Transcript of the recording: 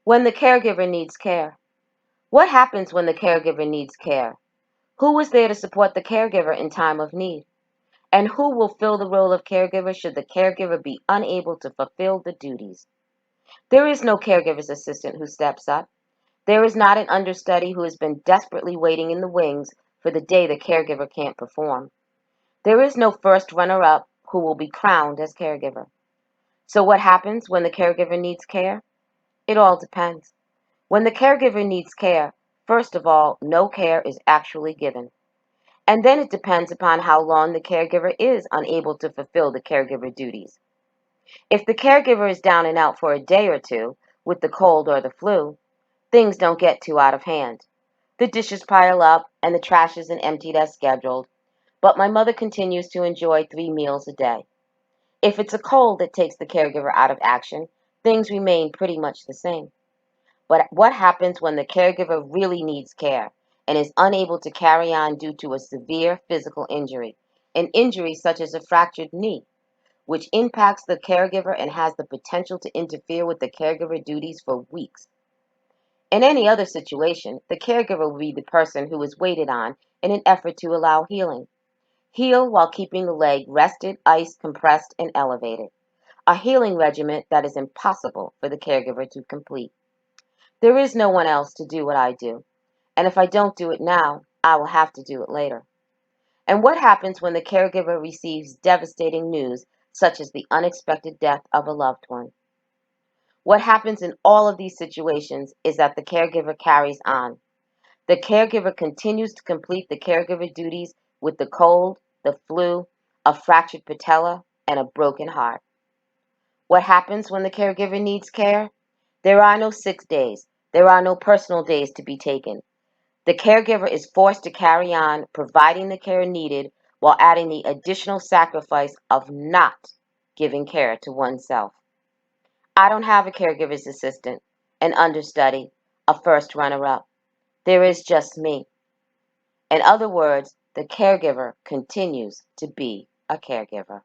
When the caregiver needs care. What happens when the caregiver needs care? Who is there to support the caregiver in time of need? And who will fill the role of caregiver should the caregiver be unable to fulfill the duties? There is no caregiver's assistant who steps up. There is not an understudy who has been desperately waiting in the wings for the day the caregiver can't perform. There is no first runner-up who will be crowned as caregiver. So what happens when the caregiver needs care? It all depends. When the caregiver needs care, first of all, no care is actually given. And then it depends upon how long the caregiver is unable to fulfill the caregiver duties. If the caregiver is down and out for a day or two with the cold or the flu, things don't get too out of hand. The dishes pile up and the trash isn't emptied as scheduled, but my mother continues to enjoy 3 meals a day. If it's a cold that takes the caregiver out of action, things remain pretty much the same. But what happens when the caregiver really needs care and is unable to carry on due to a severe physical injury, an injury such as a fractured knee, which impacts the caregiver and has the potential to interfere with the caregiver duties for weeks? In any other situation, the caregiver will be the person who is waited on in an effort to allow healing. Heal while keeping the leg rested, iced, compressed, and elevated. A healing regimen that is impossible for the caregiver to complete. There is no one else to do what I do, and if I don't do it now, I will have to do it later. And what happens when the caregiver receives devastating news, such as the unexpected death of a loved one? What happens in all of these situations is that the caregiver carries on. The caregiver continues to complete the caregiver duties with the cold, the flu, a fractured patella, and a broken heart. What happens when the caregiver needs care? There are no sick days. There are no personal days to be taken. The caregiver is forced to carry on providing the care needed while adding the additional sacrifice of not giving care to oneself. I don't have a caregiver's assistant, an understudy, a first runner-up. There is just me. In other words, the caregiver continues to be a caregiver.